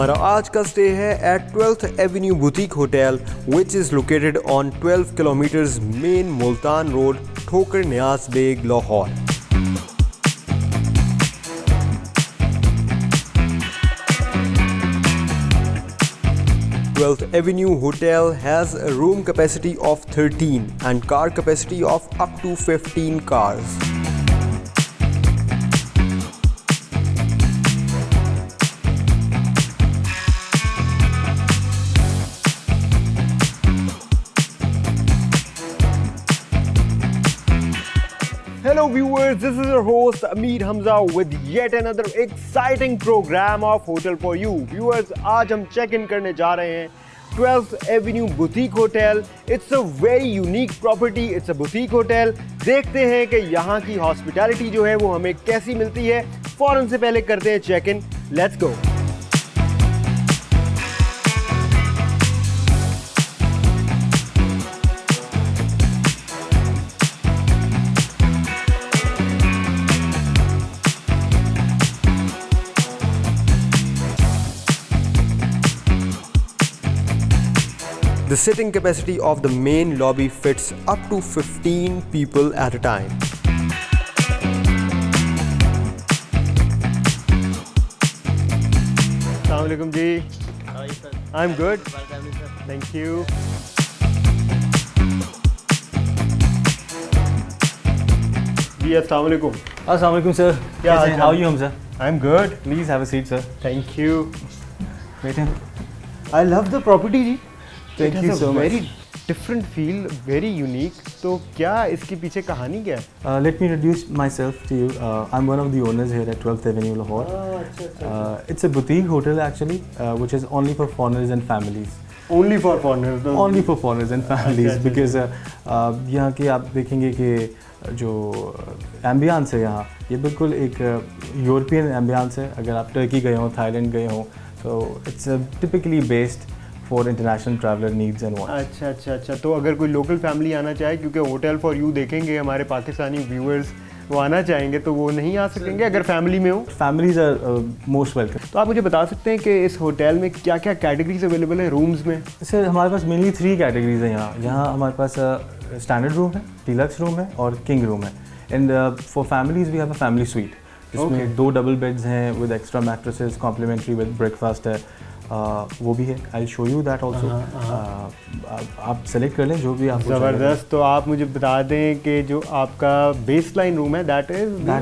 हमारा आज का स्टे है at 12th avenue boutique hotel which is located on 12 kilometres main Multan road, Thokar Niaz Baig, Lahore. Twelfth Avenue Hotel has a room capacity of 13 and car capacity of up to 15 cars. Hello viewers, this is your host Ameer Hamza with yet another exciting program of Hotel for You. Viewers, आज हम check in करने जा रहे हैं 12th Avenue Boutique Hotel. It's a very unique property. It's a boutique hotel. देखते हैं कि यहाँ की हॉस्पिटैलिटी जो है वो हमें कैसी मिलती है। फौरन से पहले करते हैं check in. Let's go. The sitting capacity of the main lobby fits up to 15 people at a time. Assalamu alaikum ji. How are you, sir? I'm good. Welcome, sir. Thank you. जी अस्सलाम वालेकुम। Assalamu alaikum, sir. क्या हाल How are you, Hamza? I'm good. Please have a seat, sir. Thank you. Wait in. I love the property ji. Thank It you has a so much. very different feel, very unique. तो क्या इसके पीछे कहानी क्या है? Let me introduce myself to you. I'm one of the owners here at 12th Avenue, Lahore. It's a boutique hotel actually, which is only for foreigners and families. Only for foreigners. Only for foreigners and families अच्छा, because यहाँ के आप देखेंगे कि जो ambience है यहाँ, ये बिल्कुल एक यूरोपियन एम्बियंस है। अगर आप टर्की गए हो, थाईलैंड गए हो, so it's typically based for international traveler needs and wants. अच्छा। तो अगर कोई लोकल फैमिली आना चाहे, क्योंकि होटल फॉर यू देखेंगे हमारे पाकिस्तानी व्यूअर्स वो आना चाहेंगे तो वो नहीं आ सकेंगे अगर फैमिली में हो। Families are most welcome. तो आप मुझे बता सकते हैं कि इस होटल में क्या क्या कैटेगरीज अवेलेबल है रूम्स में? सर हमारे पास मेनली 3 कैटेगरीज हैं यहाँ हमारे पास स्टैंडर्ड रूम है, डीलक्स रूम है और किंग रूम है। And for families we have a family suite जिसमें 2 डबल बेड्स हैं with extra mattresses, complimentary with breakfast है। वो भी है। I show you that also. आप सेलेक्ट कर लें जो भी आपको ज़बरदस्त। तो आप मुझे बता दें कि जो आपका बेस लाइन रूम है दैट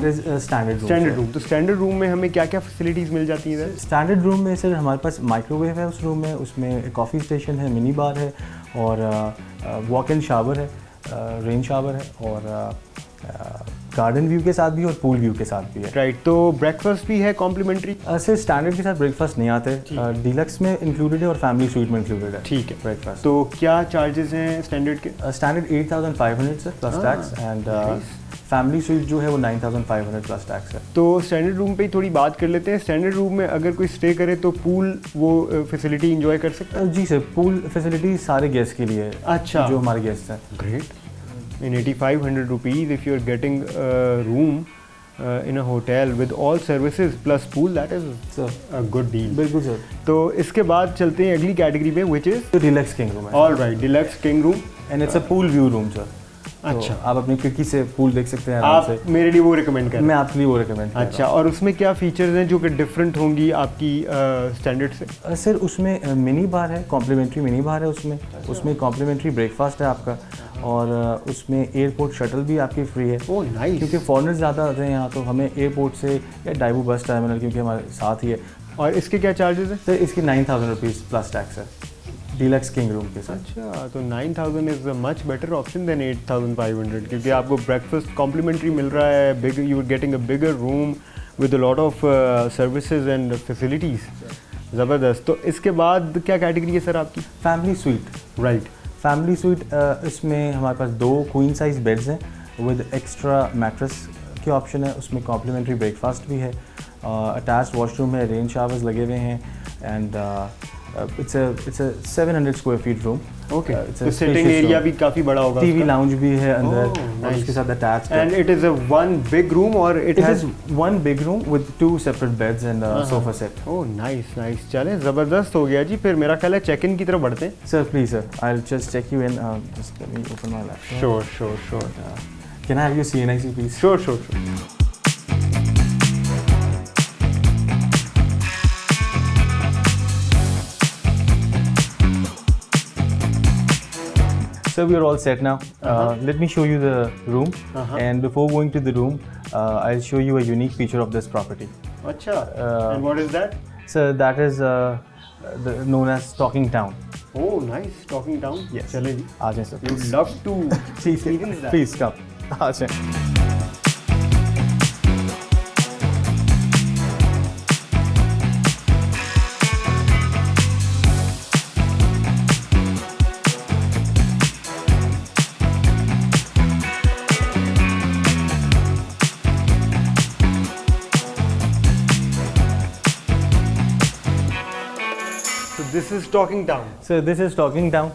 इज स्टैंडर्ड रूम। तो स्टैंडर्ड रूम में हमें क्या क्या फैसिलिटीज़ मिल जाती हैं? स्टैंडर्ड रूम में सर हमारे पास माइक्रोवेव है उस रूम में, उसमें कॉफ़ी स्टेशन है, मिनी बार है और वॉक इन शावर है, रेन शावर है और गार्डन व्यू के साथ भी और पूल व्यू के साथ भी है। राइट। तो ब्रेकफास्ट भी है कॉम्प्लीमेंट्री? सर स्टैंडर्ड के साथ ब्रेकफास्ट नहीं आते, डीलक्स में इंक्लूडेड है और फैमिली स्वीट में इंक्लूडेड है। ठीक है। ब्रेकफास्ट तो क्या चार्जेस हैं स्टैंडर्ड के? Standard 8,500 sir plus tax and family sweet जो है वो 9,500 प्लस टैक्स है। तो स्टैंडर्ड रूम पे ही थोड़ी बात कर लेते हैं। स्टैंडर्ड रूम में अगर कोई स्टे करे तो पूल वो फैसिलिटी इंजॉय कर सकता है? जी सर, पूल फैसिलिटी सारे गेस्ट के लिए है। अच्छा। जो हमारे गेस्ट हैं। Great. In 8,500 rupees, if you're getting a room in a hotel with all services plus pool, that is a good deal. बिल्कुल सर। तो इसके बाद चलते हैं अगली कैटेगरी में which is deluxe king room है। all right, deluxe king room and it's a pool view room sir. अच्छा। आप अपनी खिड़की से पूल देख सकते हैं आराम से। आप मेरे लिए वो रिकमेंड कर रहे मैं हैं? आपके लिए वो रिकमेंड कर रहा हूं। अच्छा। और उसमें क्या फीचर्स हैं जो कि डिफरेंट होंगी आपकी स्टैंडर्ड से? सर उसमें मिनी बार है, कॉम्प्लीमेंट्री मिनी बार है उसमें कॉम्प्लीमेंट्री ब्रेकफास्ट है आपका और उसमें एयरपोर्ट शटल भी आपकी फ्री है। Oh nice. क्योंकि फॉरेनर्स ज़्यादा आते हैं यहाँ तो हमें एयरपोर्ट से या डाइबू बस टर्मिनल क्योंकि हमारे साथ ही है। और इसके क्या चार्जेस हैं? सर इसकी 9,000 रुपीज़ प्लस टैक्स है डीलक्स किंग रूम के साथ। अच्छा। तो 9,000 is a much better option than 8,500 क्योंकि आपको ब्रेकफास्ट कॉम्प्लीमेंट्री मिल रहा है, big you are getting a bigger room with a lot of services and facilities. ज़बरदस्त। तो इसके बाद क्या कैटेगरी है सर आपकी? Family suite. Right. Family suite इसमें हमारे पास 2 क्वीन साइज बेड्स हैं विद एक्स्ट्रा मैट्रेस के ऑप्शन है, उसमें कॉम्प्लीमेंट्री ब्रेकफास्ट भी है, अटैच्ड वॉशरूम है, रेन शावर्स लगे हुए हैं and it's a 700 square feet room okay, तो सिटिंग एरिया भी काफी बड़ा होगा। टीवी लाउंज भी है अंदर और nice. उसके साथ अटैच्ड है। And it is a one big room और it It has is one big room with 2 separate beds and a sofa set. Oh nice nice, चले ज़बरदस्त हो गया जी। फिर मेरा ख्याल है चेक इन की तरफ बढ़ते हैं। Sir, please, sir. I'll just check you in. Just let me open my laptop. Sure sure sure Can I have your CNIC, please? Sure sure. So we are all set now. Let me show you the room. And before going to the room, I'll show you a unique feature of this property. अच्छा, and what is that? So that is known as Talking Town. Oh nice, talking town. Yes. चले जी, आ जाएं sir. You love to experience that. Please come. आ जाएं। This is talking town. Sir this is talking town,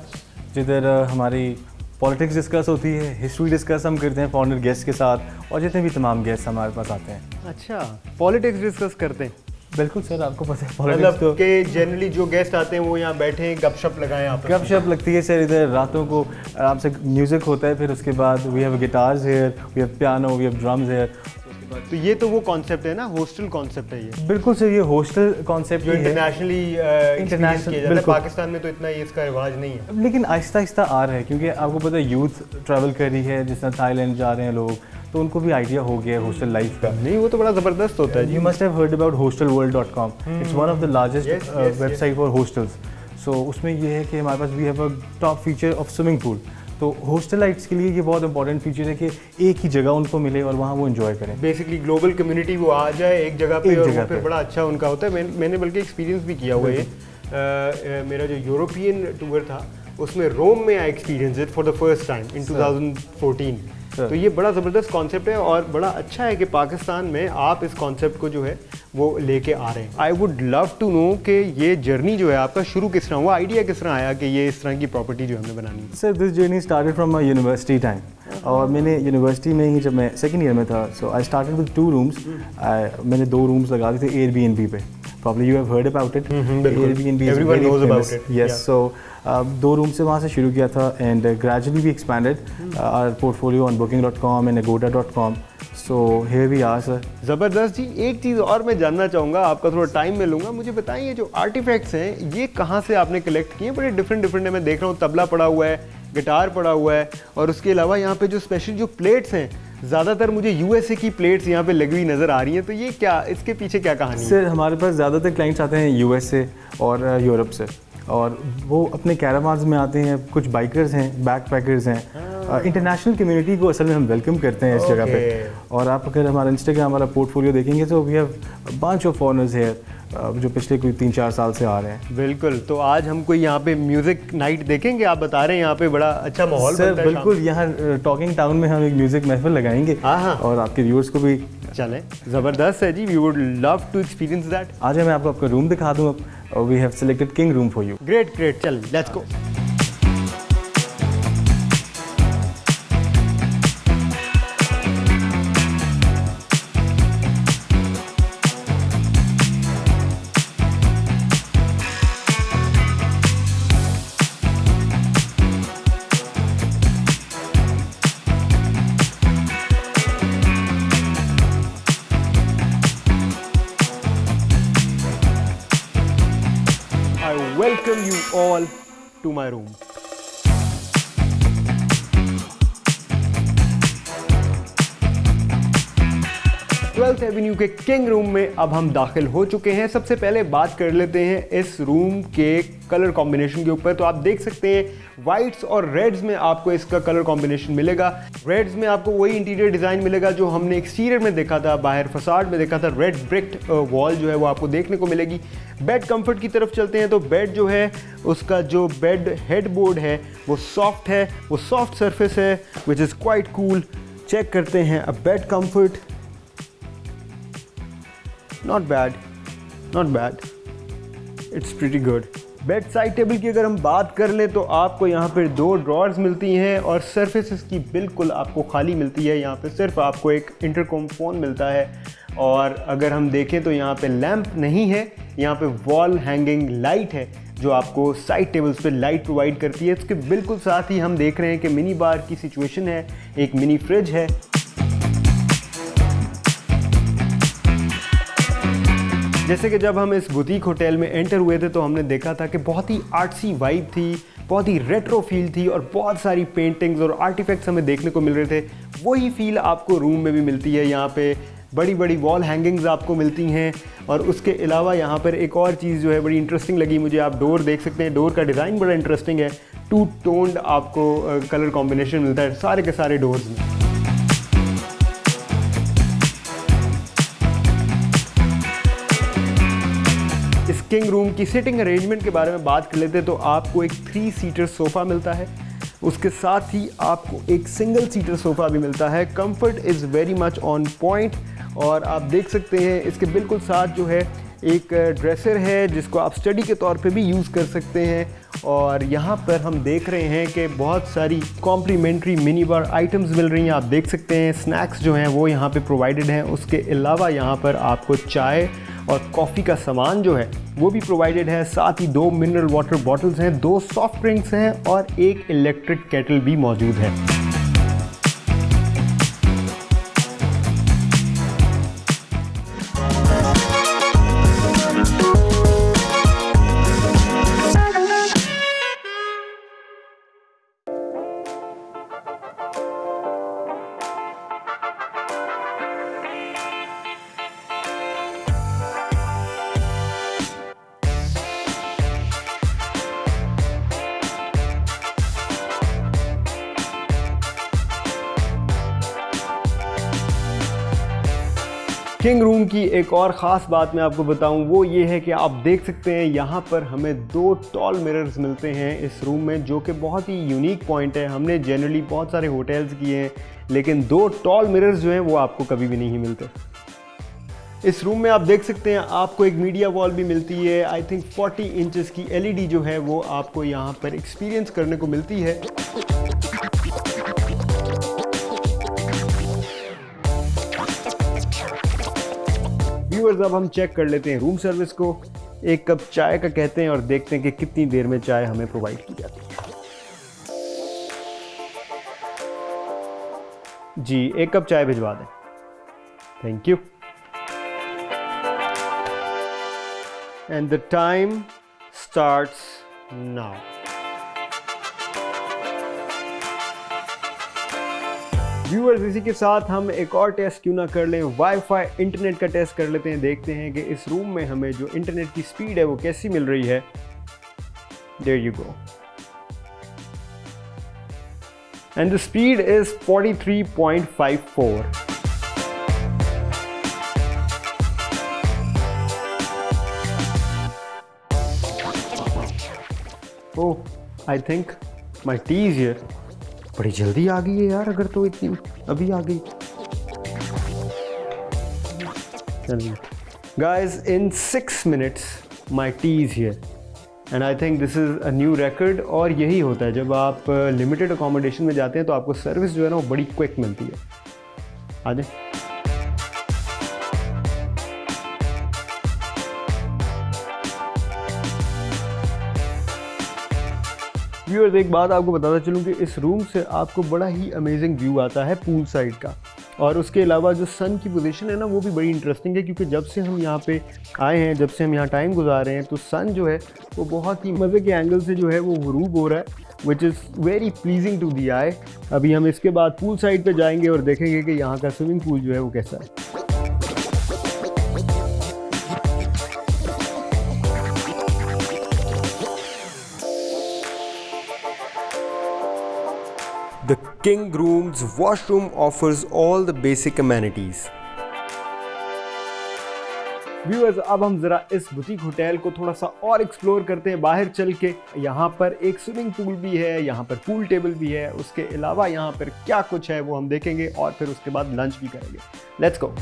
जिधर हमारी politics discuss होती है, हिस्ट्री डिस्कस हम करते हैं फॉरेनर गेस्ट के साथ, और जितने भी तमाम गेस्ट हमारे पास आते हैं। अच्छा, पॉलिटिक्स डिस्कस करते हैं। बिल्कुल सर, आपको पता है मतलब पॉलिटिक्स तो कि जनरली जो गेस्ट आते हैं वो यहाँ बैठे गपशप लगाएं आपस में। गपशप लगती है सर। इधर रातों को आराम से म्यूज़िक होता है, फिर उसके बाद we have guitars here, we have piano, we have drums here. तो ये तो वो कॉन्सेप्ट है ना, हॉस्टल कॉन्सेप्ट है ये, बिल्कुल सर, ये हॉस्टल कॉन्सेप्ट जो ही है, इंटरनेशनली International, किया जाता है। बिल्कुल। पाकिस्तान में तो इतना ये इसका रिवाज नहीं है। लेकिन आहिस्ता आहिस्ता आ रहा है, क्योंकि आपको पता है यूथ ट्रैवल कर रही है, जिस तरह थाईलैंड जा रहे हैं लोग, तो उनको भी आइडिया हो गया है हॉस्टल लाइफ का। नहीं, वो तो बड़ा ज़बरदस्त होता है जी। You must have heard about hostelworld.com. It's one of the largest Yes, yes, website for hostels. So उसमें ये है कि हमारे पास we have a top feature of swimming pool. तो हॉस्टलाइट्स के लिए ये बहुत इंपॉर्टेंट फीचर है कि एक ही जगह उनको मिले और वहाँ वो एंजॉय करें। बेसिकली ग्लोबल कम्युनिटी वो आ जाए एक जगह पे, एक और जगह वो फिर पे। बड़ा अच्छा उनका होता है। मैंने बल्कि एक्सपीरियंस भी किया हुआ है। मेरा जो यूरोपियन टूर था उसमें रोम में I experience it for the first time in 2014। तो ये बड़ा ज़बरदस्त कॉन्सेप्ट है और बड़ा अच्छा है कि पाकिस्तान में आप इस कॉन्सेप्ट को जो है वो लेके आ रहे हैं। I would love to know कि ये जर्नी जो है आपका शुरू किस तरह हुआ, आइडिया किस तरह आया कि ये इस तरह की प्रॉपर्टी जो हमने बनानी है? Sir this journey started from my university time, और मैंने यूनिवर्सिटी में ही जब मैं सेकेंड ईयर में था, सो आई स्टार्टेड विद 2 रूम्स। मैंने 2 रूम्स लगा दिए थे Airbnb पे। Probably you have heard about it. Airbnb is Everyone very knows about famous. it. Yes, Yeah. so 2 room से वहाँ से शुरू किया था, and gradually we expanded our portfolio on Booking.com and Agoda.com. So here we are, sir. ज़बरदस्त जी। एक चीज़ और मैं जानना चाहूँगा, आपका थोड़ा टाइम में लूँगा, मुझे बताइए जो आर्टिफैक्ट्स हैं ये कहाँ से आपने कलेक्ट किए? बड़े डिफरेंट डिफरेंट है, मैं देख रहा हूँ तबला पड़ा हुआ है, गिटार पड़ा हुआ है, और उसके अलावा यहाँ पे जो स्पेशल जो प्लेट्स हैं, ज़्यादातर मुझे USA की प्लेट्स यहाँ पे लगी हुई नज़र आ रही हैं। तो ये क्या, इसके पीछे क्या कहानी है? सर हमारे पास ज़्यादातर क्लाइंट्स आते हैं USA और यूरोप से, और वो अपने कैरावान्स में आते हैं। कुछ बाइकर्स हैं, बैकपैकर्स हैं। इंटरनेशनल कम्युनिटी को असल में हम वेलकम करते हैं इस जगह पे। और आप अगर हमारा इंस्टाग्राम वाला पोर्टफोलियो देखेंगे तो we have bunch of foreigners here जो पिछले कोई 3-4 साल से आ रहे हैं। बिल्कुल। तो आज हम कोई यहाँ पे म्यूजिक नाइट देखेंगे? आप बता रहे हैं यहाँ पे बड़ा अच्छा माहौल सर बनता है बिल्कुल, यहाँ टॉकिंग टाउन में हम एक म्यूजिक महफिल लगाएंगे और आपके व्यूअर्स को भी। चलें, ज़बरदस्त है ji. We would love to experience that. आज मैं आपको आपका रूम दिखा दूँ। अब we have selected king room for you. Great great, चल let's go. Welcome you all to my room. Twelfth avenue के किंग रूम में अब हम दाखिल हो चुके हैं। सबसे पहले बात कर लेते हैं इस रूम के कलर कॉम्बिनेशन के ऊपर। तो आप देख सकते हैं वाइट्स और रेड्स में आपको इसका कलर कॉम्बिनेशन मिलेगा। रेड्स में आपको वही इंटीरियर डिज़ाइन मिलेगा जो हमने एक्सटीरियर में देखा था, बाहर फसाड में देखा था। रेड ब्रिक वॉल जो है वो आपको देखने को मिलेगी। बेड कंफर्ट की तरफ चलते हैं तो बेड जो है उसका जो बेड हेड बोर्ड है वो सॉफ्ट है, वो सॉफ्ट सरफेस है which is quite cool. Check करते हैं अब bed comfort. Not bad, not bad, it's pretty good. Bed side table की अगर हम बात कर लें तो आपको यहाँ पर 2 ड्रॉर्स मिलती हैं और सरफेसेस की बिल्कुल आपको खाली मिलती है। यहाँ पे सिर्फ आपको एक इंटरकॉम फ़ोन मिलता है और अगर हम देखें तो यहाँ पे लैंप नहीं है, यहाँ पे वॉल हैंगिंग लाइट है जो आपको साइड टेबल्स पे लाइट प्रोवाइड करती है। इसके बिल्कुल साथ ही हम देख रहे हैं कि मिनी बार की सिचुएशन है, एक मिनी फ्रिज है। जैसे कि जब हम इस बुटीक होटल में एंटर हुए थे तो हमने देखा था कि बहुत ही आर्ट्सी वाइब थी, बहुत ही रेट्रो फील थी और बहुत सारी पेंटिंग्स और आर्टिफैक्ट्स हमें देखने को मिल रहे थे। वही फील आपको रूम में भी मिलती है। यहाँ पे बड़ी बड़ी वॉल हैंगिंग्स आपको मिलती हैं और उसके अलावा यहाँ पर एक और चीज़ जो है बड़ी इंटरेस्टिंग लगी मुझे, आप डोर देख सकते हैं। डोर का डिज़ाइन बड़ा इंटरेस्टिंग है, 2 टोन्ड आपको कलर कॉम्बिनेशन मिलता है सारे के सारे डोर्स में। इस किंग रूम की सिटिंग अरेंजमेंट के बारे में बात कर लेते हैं तो आपको एक 3 सीटर सोफ़ा मिलता है, उसके साथ ही आपको एक सिंगल सीटर सोफ़ा भी मिलता है। Comfort is very much on point और आप देख सकते हैं इसके बिल्कुल साथ जो है एक ड्रेसर है जिसको आप स्टडी के तौर पे भी यूज़ कर सकते हैं। और यहाँ पर हम देख रहे हैं कि बहुत सारी कॉम्प्लीमेंट्री मिनी बार आइटम्स मिल रही हैं। आप देख सकते हैं स्नैक्स जो हैं वो यहाँ पे प्रोवाइडेड हैं। उसके अलावा यहाँ पर आपको चाय और कॉफ़ी का सामान जो है वो भी प्रोवाइडेड है। साथ ही 2 मिनरल वाटर बॉटल्स हैं, 2 सॉफ्ट ड्रिंक्स हैं और एक इलेक्ट्रिक केटल भी मौजूद है। किंग रूम की एक और ख़ास बात मैं आपको बताऊं वो ये है कि आप देख सकते हैं यहाँ पर हमें 2 टॉल मिरर्स मिलते हैं इस रूम में, जो कि बहुत ही यूनिक पॉइंट है। हमने जनरली बहुत सारे होटल्स किए हैं लेकिन 2 टॉल मिरर्स जो हैं वो आपको कभी भी नहीं मिलते। इस रूम में आप देख सकते हैं आपको एक मीडिया वॉल भी मिलती है। आई थिंक 40 इंचेस की LED जो है वो आपको यहाँ पर एक्सपीरियंस करने को मिलती है। व्यूअर्स अब हम चेक कर लेते हैं रूम सर्विस को। 1 कप चाय का कहते हैं और देखते हैं कि कितनी देर में चाय हमें प्रोवाइड की जाती है। जी 1 कप चाय भिजवा दें, thank you. And the time starts now. Viewers इसी के साथ हम एक और टेस्ट क्यों ना कर लें, वाईफाई इंटरनेट का टेस्ट कर लेते हैं। देखते हैं कि इस रूम में हमें जो इंटरनेट की स्पीड है वो कैसी मिल रही है। There you go, and the speed is 43.54। Oh I think my tea is here. बड़ी जल्दी आ गई है यार, अगर तो इतनी अभी आ गई। Guys in 6 minutes my T is here and I think this is a new record. और यही होता है जब आप लिमिटेड अकोमोडेशन में जाते हैं तो आपको सर्विस जो है ना वो बड़ी क्विक मिलती है। आ जाए। व्यूअर्स एक बात आपको बताता चलूँ कि इस रूम से आपको बड़ा ही अमेजिंग व्यू आता है पूल साइड का। और उसके अलावा जो सन की पोजीशन है ना वो भी बड़ी इंटरेस्टिंग है, क्योंकि जब से हम यहाँ पे आए हैं, जब से हम यहाँ टाइम गुजार रहे हैं तो सन जो है वो बहुत ही मज़े के एंगल से जो है वो ग़ुरूब हो रहा है, which is very pleasing to the eye. अभी हम इसके बाद पूल साइड पे जाएंगे और देखेंगे कि यहाँ का स्विमिंग पूल जो है वो कैसा है। The King Room's washroom offers all the basic amenities. Viewers अब हम ज़रा इस बुटीक होटल को थोड़ा सा और एक्सप्लोर करते हैं बाहर चल के। यहाँ पर एक स्विमिंग पूल भी है, यहाँ पर पूल टेबल भी है, उसके अलावा यहाँ पर क्या कुछ है वो हम देखेंगे और फिर उसके बाद लंच भी करेंगे। Let's go.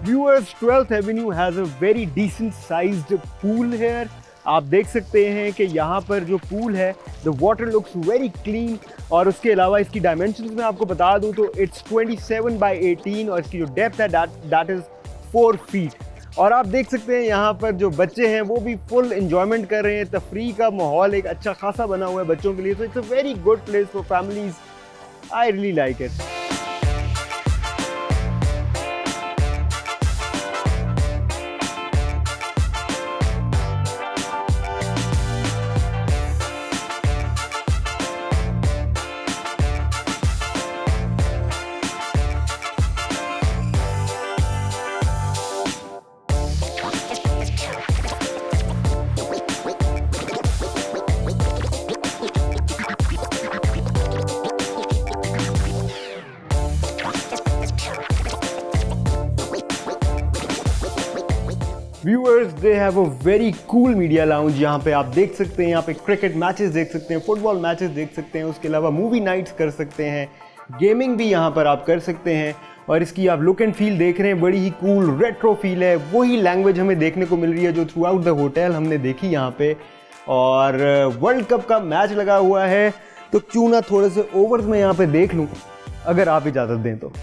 Viewers, 12th Avenue has a very decent sized pool here. आप देख सकते हैं कि यहाँ पर जो पूल है, the water looks very clean. और उसके अलावा इसकी डायमेंशंस में आपको बता दूँ तो it's 27 by 18 और इसकी जो डेप्थ है that is 4 feet. और आप देख सकते हैं यहाँ पर जो बच्चे हैं वो भी फुल एंजॉयमेंट कर रहे हैं. तफरी का माहौल एक अच्छा खासा बना हुआ है बच्चों के लिए. तो it's a very good place for families. I really like it. Viewers, they have a very cool media lounge. यहाँ पे आप देख सकते हैं, यहाँ पे क्रिकेट मैचेस देख सकते हैं, फुटबॉल मैचेस देख सकते हैं. उसके अलावा मूवी नाइट्स कर सकते हैं. गेमिंग भी यहाँ पर आप कर सकते हैं. और इसकी आप लुक एंड फील देख रहे हैं, बड़ी ही कूल रेट्रो फील है. वही लैंग्वेज हमें देखने को मिल रही है जो थ्रू आउट द होटल हमने देखी यहाँ पे. और वर्ल्ड कप का मैच लगा हुआ है तो क्यों ना थोड़े से ओवर्स में यहाँ पे देख लूँ, अगर आप इजाज़त दें तो.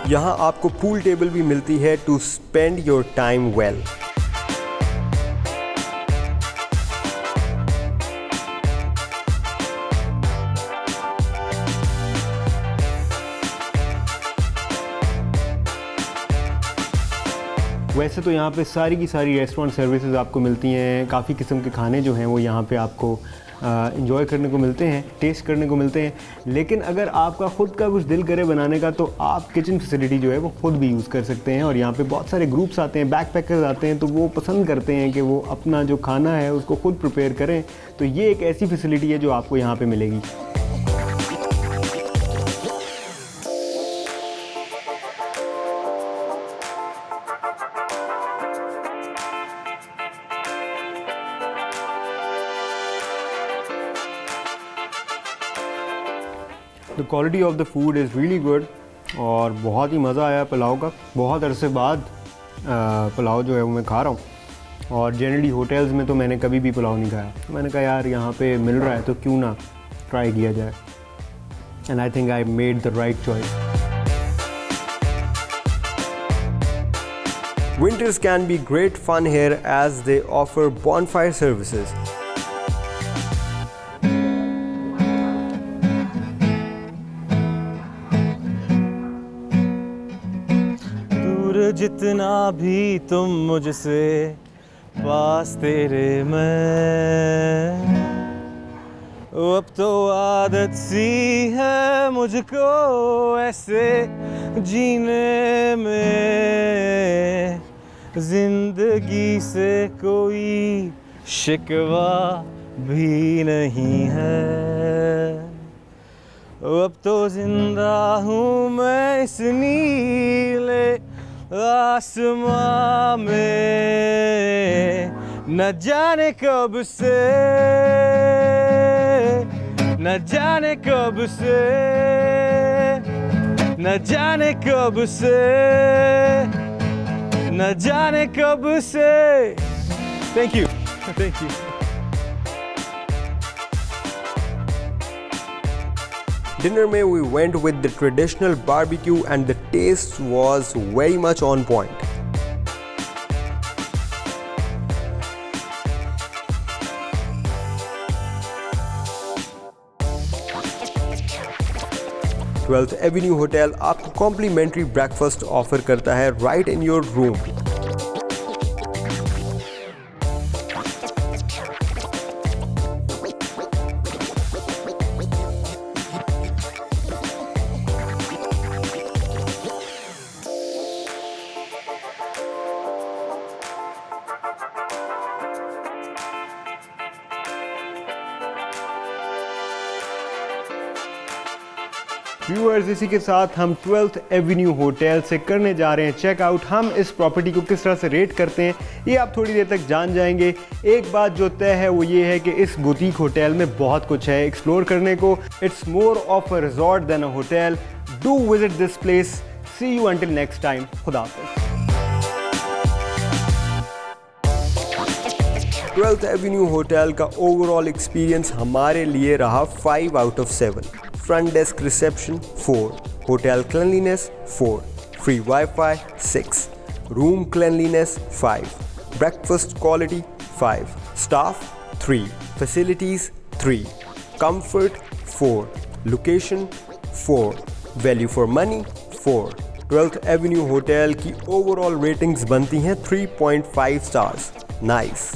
यहाँ आपको पूल टेबल भी मिलती है to spend your time well. वैसे तो यहाँ पे सारी की सारी रेस्टोरेंट सर्विसेज आपको मिलती हैं. काफ़ी किस्म के खाने जो हैं वो यहाँ पे आपको इंजॉय करने को मिलते हैं, टेस्ट करने को मिलते हैं. लेकिन अगर आपका ख़ुद का कुछ दिल करे बनाने का तो आप किचन फैसिलिटी जो है वो ख़ुद भी यूज़ कर सकते हैं. और यहाँ पे बहुत सारे ग्रुप्स आते हैं, बैकपैकर्स आते हैं, तो वो पसंद करते हैं कि वो अपना जो खाना है उसको ख़ुद प्रिपेयर करें. तो ये एक ऐसी फैसिलिटी है जो आपको यहाँ पर मिलेगी. The quality of the food is really good. और बहुत ही मज़ा आया पुलाव का. बहुत अरसे बाद पुलाव जो है वो मैं खा रहा हूँ. और जनरली होटल्स में तो मैंने कभी भी पुलाव नहीं खाया. मैंने कहा यार यहाँ पे मिल रहा है तो क्यों ना ट्राई किया जाए. And I think I made the right choice. Winters can be great fun here as they offer bonfire services. जितना भी तुम मुझसे पास तेरे मैं, अब तो आदत सी है मुझको ऐसे जीने में. जिंदगी से कोई शिकवा भी नहीं है. अब तो जिंदा हूँ मैं इस नीले आसमां में. न जाने कब से, न जाने कब से, न जाने कब से, न जाने कब से. Thank you. Thank you. Dinner में we went with the traditional barbecue and the taste was very much on point. Twelfth Avenue hotel आपको कॉम्प्लीमेंट्री ब्रेकफास्ट ऑफर करता है right in your room. Viewers इसी के साथ हम 12th एवेन्यू होटल से करने जा रहे हैं चेकआउट। हम इस प्रॉपर्टी को किस तरह से रेट करते हैं ये आप थोड़ी देर तक जान जाएंगे। एक बात जो तय है वो ये है कि इस बुटीक होटल में बहुत कुछ है एक्सप्लोर करने को। It's more of a resort than a hotel. Do visit this place. See you until next time. खुदा हाफिज़। 12th एवेन्यू होटल का ओवरऑल एक्सपीरियंस हमारे लिए रहा 5 out of 7। Front desk reception 4, hotel cleanliness 4, free wifi 6, room cleanliness 5, breakfast quality 5, staff 3, facilities 3, comfort 4, location 4, value for money 4। 12th avenue hotel की overall ratings बनती हैं 3.5 stars. Nice.